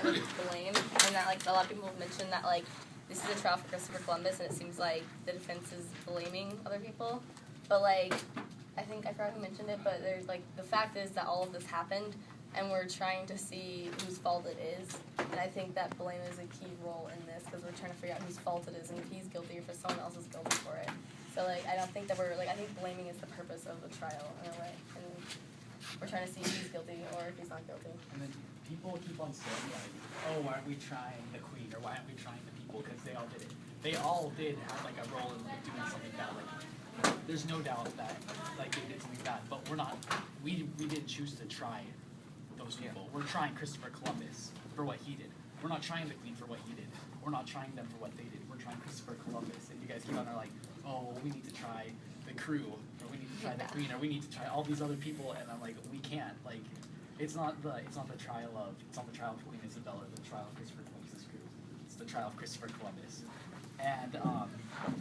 blame, and that like a lot of people have mentioned that like this is a trial for Christopher Columbus, and it seems like the defense is blaming other people, but like I forgot who mentioned it, but there's like the fact is that all of this happened, and we're trying to see whose fault it is, and I think that blame is a key role in this because we're trying to figure out whose fault it is, and if he's guilty or if someone else is guilty for it. So like I don't think that I think blaming is the purpose of the trial in a way, and we're trying to see if he's guilty or if he's not guilty. And then people keep on saying like, oh, why aren't we trying the queen or why aren't we trying the people because they all did it. They all did have like a role in like doing something bad. Like there's no doubt that like they did something bad, but we didn't choose to try those people. We're trying Christopher Columbus for what he did. We're not trying the queen for what he did. We're not trying them for what they did. We're trying Christopher Columbus. And you guys keep on are like, oh, well, we need to try the crew, or we need to try the queen, or we need to try all these other people. And I'm like, we can't. Like, it's not the trial of Queen Isabella, the trial of Christopher Columbus's crew. It's the trial of Christopher Columbus. And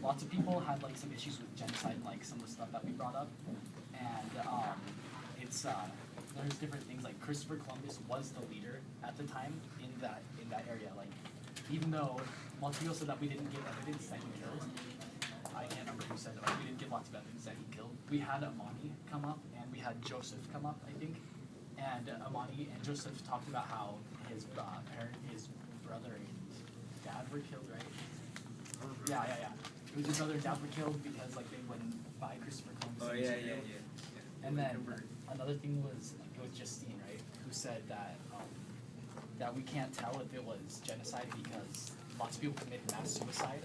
lots of people had like some issues with genocide, like some of the stuff that we brought up. And it's there's different things. Like Christopher Columbus was the leader at the time in that area. Like even though lots of people said that we didn't give evidence that he killed. I can't remember who said it. Like, we didn't give lots of evidence that he killed. We had Amani come up and we had Joseph come up, I think. And Amani and Joseph talked about how his brother and dad were killed, right? Yeah. It was his brother and dad were killed because like they wouldn't buy Christopher Columbus. Oh yeah. And then another thing was Justine, right? Who said that that we can't tell if it was genocide because lots of people committed mass suicide,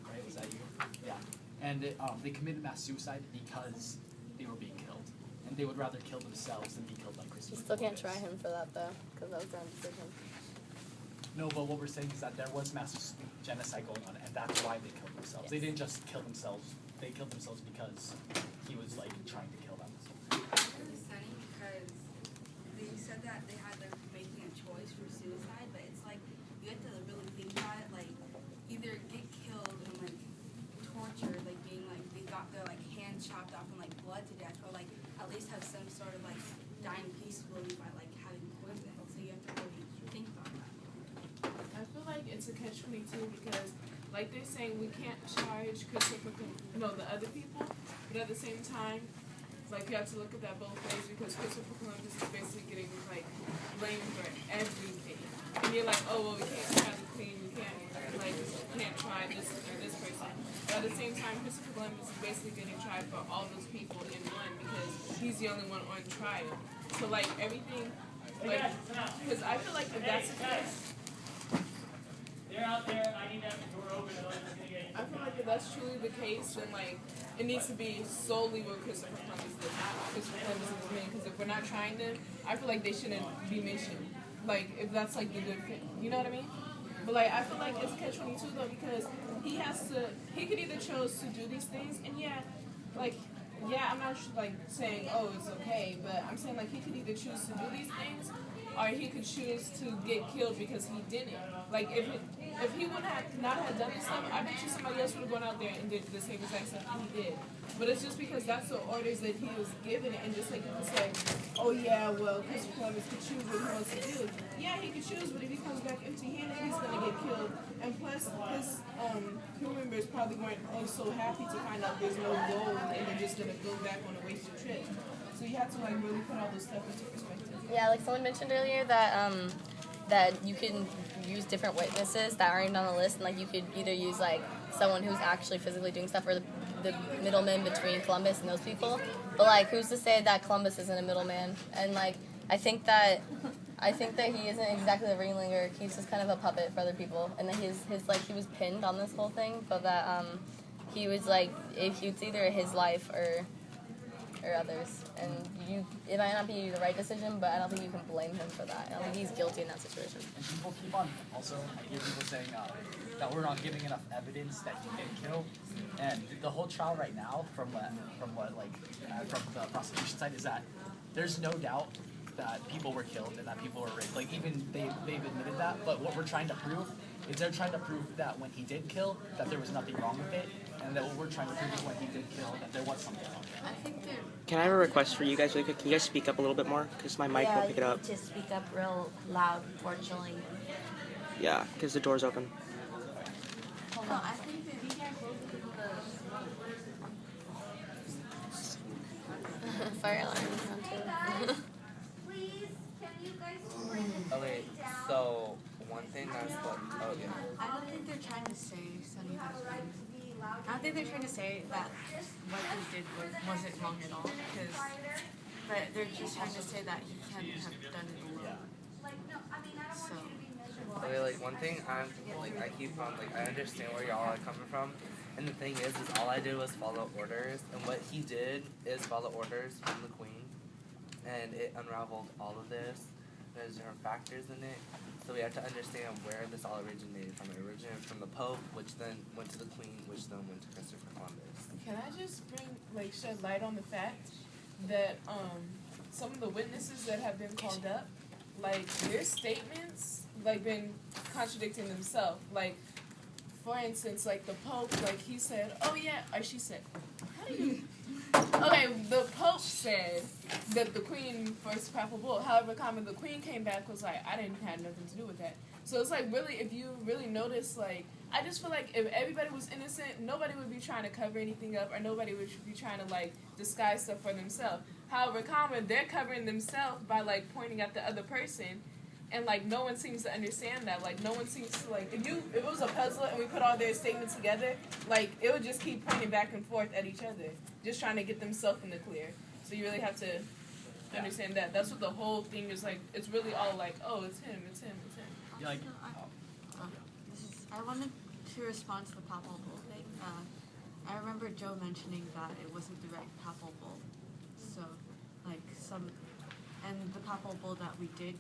right? Was that you? Yeah. And they committed mass suicide because they were being killed, and they would rather kill themselves than be killed by Christopher. You still can't try him for that though, because that was their own decision. No, but what we're saying is that there was mass genocide going on, and that's why they killed themselves. Yes. They didn't just kill themselves. They killed themselves because he was like trying to kill them. It's really funny because they said that they had they're making a choice for suicide, but it's like you have to really think about it. Like either get killed and like tortured, like being like they got their like hands chopped off and like blood to death, or like at least have some sort of like dying peacefully by like having poison. So you have to really think about that. I feel like it's a catch-22 because, like they're saying, we can't charge the other people, but at the same time, like you have to look at that both ways because Christopher Columbus is basically getting like blamed for everything, and you're like, oh well, we can't try the queen, we can't try this or this person, but at the same time, Christopher Columbus is basically getting tried for all those people in one because he's the only one on trial. So like everything, like because I feel like if that's the case. They're out there. I need to have the door open. I feel like if that's truly the case, then like it needs to be solely what Christopher Columbus did, not Christopher Columbus and his men. Because if we're not trying them, I feel like they shouldn't be mentioned. Like if that's like the good thing, you know what I mean? But like I feel like it's catch-22 though because he could either chose to do these things, and I'm not like saying oh it's okay, but I'm saying like he could either choose to do these things. Or he could choose to get killed because he didn't. Like if he would have not have done this stuff, I bet you somebody else would have gone out there and did the same exact stuff he did. But it's just because that's the orders that he was given, and just like you can say, oh yeah, well Christopher Columbus could choose what he wants to do. Yeah, he could choose, but if he comes back empty-handed, he's gonna get killed. And plus, his crew members probably weren't so happy to find out there's no gold, and they're just gonna go back on a wasted trip. So you have to like really put all this stuff into perspective. Yeah, like someone mentioned earlier that that you can use different witnesses that aren't on the list, and like you could either use like someone who's actually physically doing stuff, or the middleman between Columbus and those people. But like, who's to say that Columbus isn't a middleman? And like, I think that he isn't exactly the ringleader. He's just kind of a puppet for other people, and that his like he was pinned on this whole thing, but that he was like if it's either his life or others, and it might not be the right decision, but I don't think you can blame him for that. I don't think he's guilty in that situation. And people keep on also, I hear people saying that we're not giving enough evidence that he didn't kill, and the whole trial right now, from the prosecution side, is that there's no doubt that people were killed and that people were raped. Like even they've admitted that, but what we're trying to prove is they're trying to prove that when he did kill, that there was nothing wrong with it, and that what we're trying to prove is when he did kill, that there was something on it. I think they're. Can I have a request for you guys really quick? Can you guys speak up a little bit more? Because my mic won't pick it up. To speak up real loud, fortunately. Yeah, because the door's open. No, I think that Fire alarm is on too. Okay, so one thing that's like, oh yeah. I don't think they're trying to say Sunny was wrong. I don't think they're trying to say that what he did wasn't wrong at all, but they're just trying to say that he can't have done it alone. So. Okay, like one thing I keep on, like, I understand where y'all are coming from, and the thing is all I did was follow orders, and what he did is follow orders from the Queen, and it unraveled all of this. There's different factors in it, so we have to understand where this all originated from. It originated from the Pope, which then went to the Queen, which then went to Christopher Columbus. Can I just shed light on the fact that some of the witnesses that have been called up, like their statements, like been contradicting themselves. Like, for instance, like the Pope, like he said, oh yeah, or she said, how do you? Okay, the Pope said that the Queen first papal bull. However, the Queen came back was like, I didn't have nothing to do with that. So it's like really, if you really notice, like I just feel like if everybody was innocent, nobody would be trying to cover anything up, or nobody would be trying to like disguise stuff for themselves. However, they're covering themselves by like pointing at the other person. And, like, no one seems to understand that. Like, no one seems to, like, if it was a puzzle and we put all their statements together, like, it would just keep pointing back and forth at each other, just trying to get themselves in the clear. So you really have to understand that. That's what the whole thing is, like, it's really all like, oh, it's him, it's him, it's him. Yeah, like, I wanted to respond to the papal bull thing. I remember Joe mentioning that it wasn't the right papal bull. So, like, and the papal bull that we did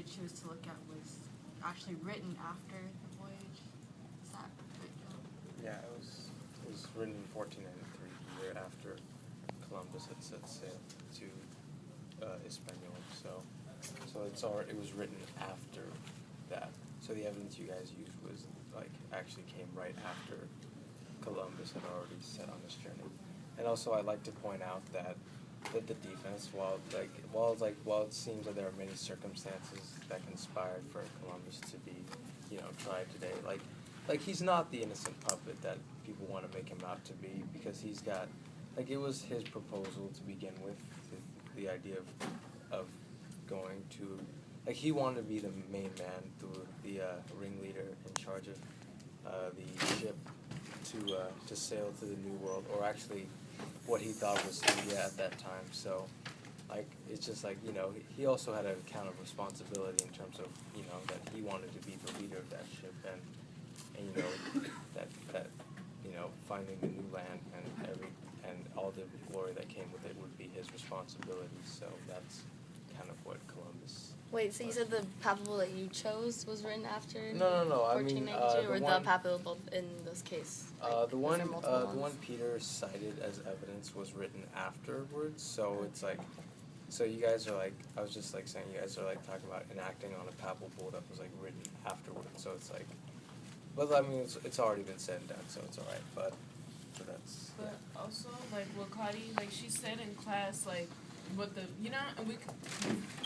choose to look at was actually written after the voyage. Is that right, Joe? Yeah, it was written in 1493, the year after Columbus had set sail to Hispaniola. So it was written after that. So the evidence you guys used was actually came right after Columbus had already set on this journey. And also, I'd like to point out that the defense, while it seems that there are many circumstances that conspired for Columbus to be, tried today, like he's not the innocent puppet that people want to make him out to be, because he's got, it was his proposal to begin with, the idea of going to, he wanted to be the main man, the ringleader in charge of the ship to sail to the New World, or actually what he thought was India at that time. So, it's just he also had a kind of responsibility in terms of, that he wanted to be the leader of that ship, and that finding the new land and all the glory that came with it would be his responsibility. So that's kind of what Columbus. Wait, so you said the papal bull that you chose was written after No. 1492, or the papal bull in this case? The one Peter cited as evidence was written afterwards, so it's so you guys are I was just saying you guys are talking about enacting on a papal bull that was written afterwards, so it's but I mean it's already been said and done, so it's alright, but that's. But also, what Claudia, she said in class, what the, and we could,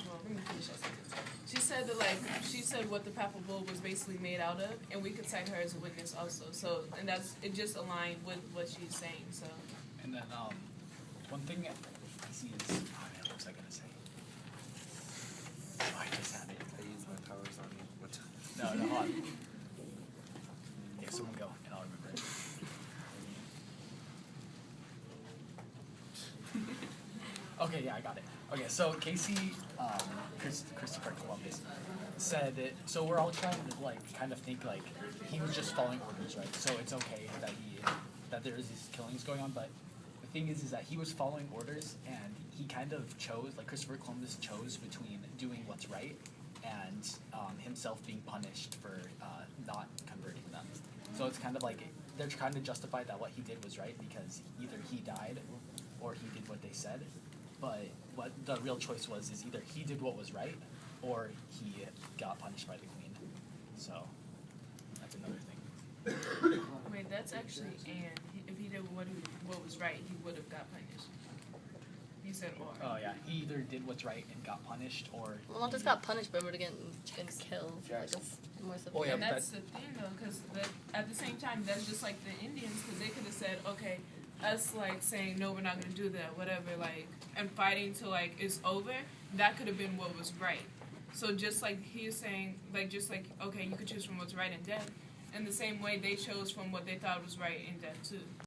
well, let me finish that sentence. She said that, she said what the papal bull was basically made out of, and we could cite her as a witness also. So, and it just aligned with what she's saying, so. and then, one thing I see is, what was I gonna say? Oh, I just had it. I used my powers on you. What time? No, hold on. Okay, someone go, and I'll remember it. Okay, yeah, I got it. Okay, so Casey, Christopher Columbus, said that, so we're all trying to kind of think he was just following orders, right? So it's okay that there is these killings going on, but the thing is that he was following orders, and he kind of chose, Christopher Columbus chose between doing what's right and himself being punished for not converting them. So it's kind of they're trying to justify that what he did was right because either he died or he did what they said. But what the real choice was is either he did what was right or he got punished by the Queen. So that's another thing. Wait, that's actually and. If he did what was right, he would have got punished. You said or. Oh yeah, he either did what's right and got punished, or Well, not just got punished, but would have gotten killed. Like, it's more severe. Oh, yeah, And that's the thing though, because at the same time, that's just like the Indians, because they could have said, okay, us like saying no, we're not gonna do that, whatever, like, and fighting till like it's over. That could have been what was right. So just like he's saying, like just like okay, you could choose from what's right and death. In the same way, they chose from what they thought was right and death too.